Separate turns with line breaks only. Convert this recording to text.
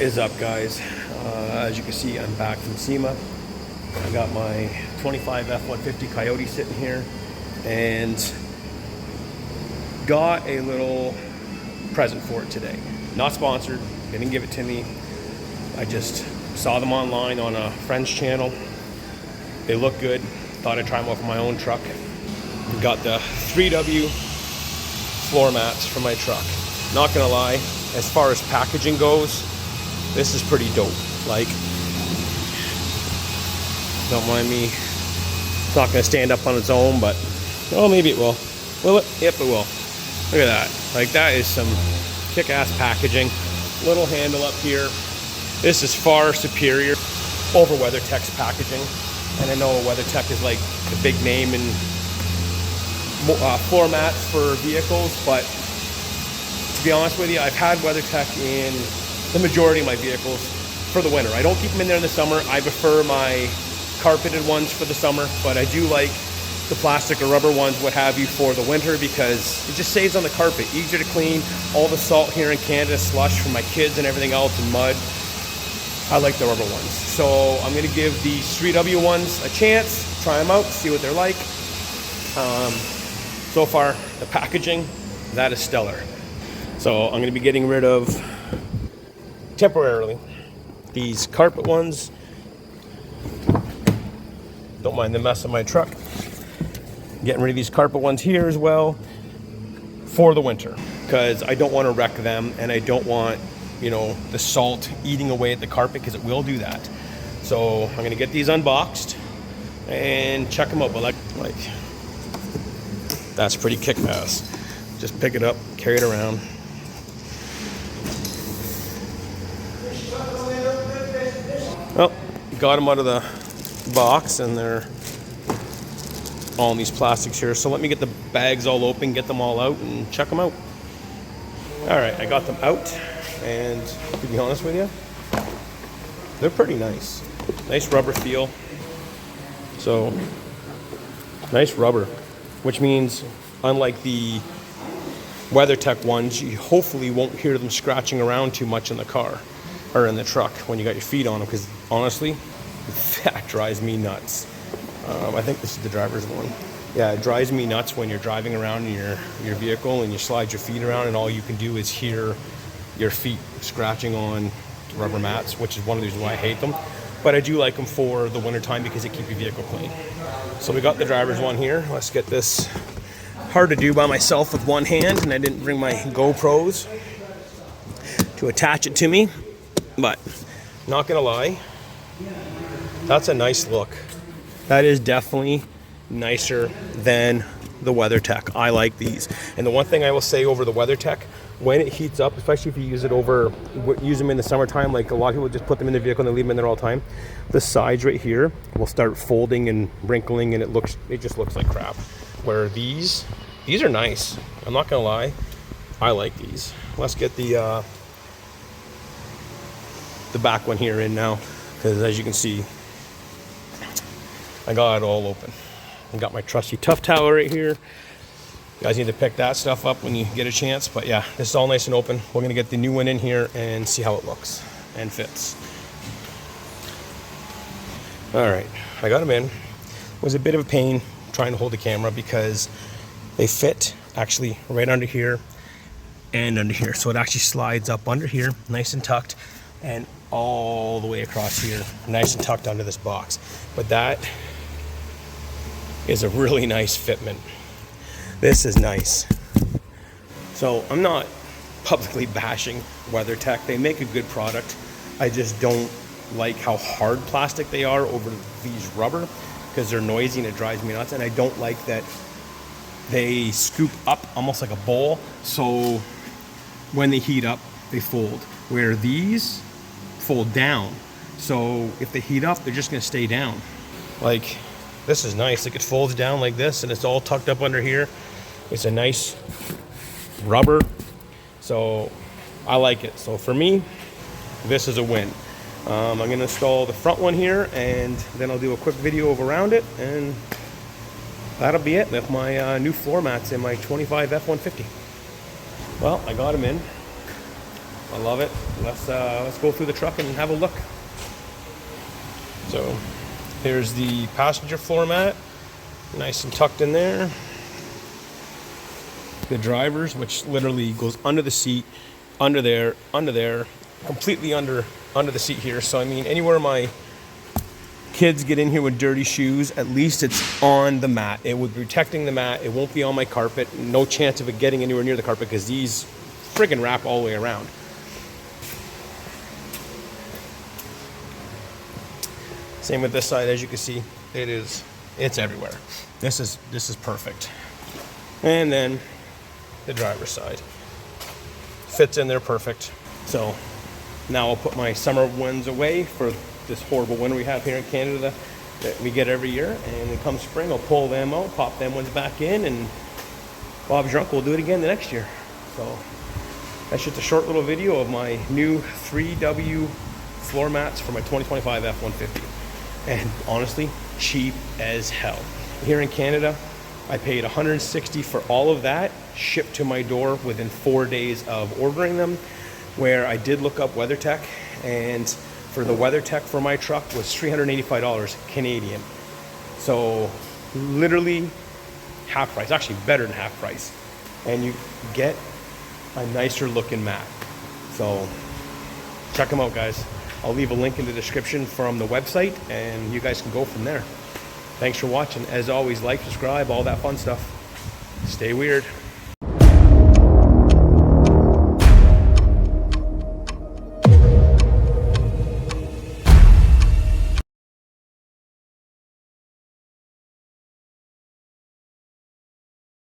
is up, guys? As you can see, I'm back from SEMA. I got my 25 F-150 Coyote sitting here and got a little present for it today. Not sponsored, they didn't give it to me. I just saw them online on a friend's channel. They look good, thought I'd try them off my own truck. Got the 3W floor mats for my truck. Not gonna lie, as far as packaging goes, this is pretty dope. Like, don't mind me, it's not gonna stand up on its own, but, oh, maybe it will. Will it? Yep, it will. Look at that. Like, that is some kick-ass packaging. Little handle up here. This is far superior over WeatherTech's packaging. And I know WeatherTech is like the big name in floor mats for vehicles, but to be honest with you, I've had WeatherTech in the majority of my vehicles for the winter. I don't keep them in there in the summer. I prefer my carpeted ones for the summer, but I do like the plastic or rubber ones, what have you, for the winter because it just saves on the carpet. Easier to clean. All the salt here in Canada, slush from my kids and everything else, and mud. I like the rubber ones. So I'm gonna give the 3W ones a chance, try them out, see what they're like. So far, the packaging, that is stellar. So I'm gonna be getting rid of, temporarily, these carpet ones. Don't mind the mess of my truck. Getting rid of these carpet ones here as well for the winter, because I don't want to wreck them and I don't want, you know, the salt eating away at the carpet, because it will do that. So I'm gonna get these unboxed and check them out. But like that's pretty kick-ass. Just pick it up, carry it around. Oh, got them out of the box and they're all in these plastics here. So let me get the bags all open, get them all out and check them out. All right, I got them out, and to be honest with you, they're pretty nice. Nice rubber feel. So, nice rubber, which means unlike the WeatherTech ones, you hopefully won't hear them scratching around too much in the car or in the truck when you got your feet on them, because honestly, that drives me nuts. I think this is the driver's one. Yeah, it drives me nuts when you're driving around in your vehicle and you slide your feet around and all you can do is hear your feet scratching on rubber mats, which is one of the reasons why I hate them. But I do like them for the winter time because they keep your vehicle clean. So we got the driver's one here. Let's get this. Hard to do by myself with one hand, and I didn't bring my GoPros to attach it to me. But not gonna lie, that's a nice look. That is definitely nicer than the WeatherTech. I like these. And the one thing I will say over the WeatherTech, when it heats up, especially if you use them in the summertime, like a lot of people just put them in the vehicle and they leave them in there all the time, the sides right here will start folding and wrinkling, and it just looks like crap. Where these are nice. I'm not gonna lie, I like these. Let's get the back one here in now, because as you can see, I got it all open. I got my trusty Tough Towel right here. You guys need to pick that stuff up when you get a chance. But yeah, this is all nice and open. We're gonna get the new one in here and see how it looks and fits. All right, I got them in. It was a bit of a pain trying to hold the camera because they fit actually right under here and under here. So it actually slides up under here, nice and tucked, and all the way across here, nice and tucked under this box. But that is a really nice fitment. This is nice. So I'm not publicly bashing WeatherTech. They make a good product. I just don't like how hard plastic they are over these rubber, because they're noisy and it drives me nuts. And I don't like that they scoop up almost like a bowl. So when they heat up, they fold. Where these fold down. So if they heat up, they're just gonna stay down. Like, this is nice. Like, it folds down like this and it's all tucked up under here. It's a nice rubber. So I like it. So for me, this is a win. I'm gonna install the front one here and then I'll do a quick video of around it, and that'll be it with my new floor mats in my 25 F-150. Well, I got them in. I love it. Let's go through the truck and have a look. So here's the passenger floor mat, nice and tucked in there. The drivers, which literally goes under the seat, under there, completely under the seat here. So I mean, anywhere my kids get in here with dirty shoes, at least it's on the mat. It would be protecting the mat. It won't be on my carpet. No chance of it getting anywhere near the carpet because these friggin' wrap all the way around. Same with this side, as you can see, it's everywhere. This is perfect. And then the driver's side fits in there perfect. So now I'll put my summer ones away for this horrible winter we have here in Canada that we get every year. And then come spring, I'll pull them out, pop them ones back in, and Bob's your uncle will do it again the next year. So that's just a short little video of my new 3W floor mats for my 2025 F-150. And honestly, cheap as hell. Here in Canada, I paid $160 for all of that, shipped to my door within 4 days of ordering them, where I did look up WeatherTech, and for the WeatherTech for my truck was $385 Canadian. So literally half price, actually better than half price. And you get a nicer looking mat. So check them out, guys. I'll leave a link in the description from the website and you guys can go from there. Thanks for watching. As always, like, subscribe, all that fun stuff. Stay weird.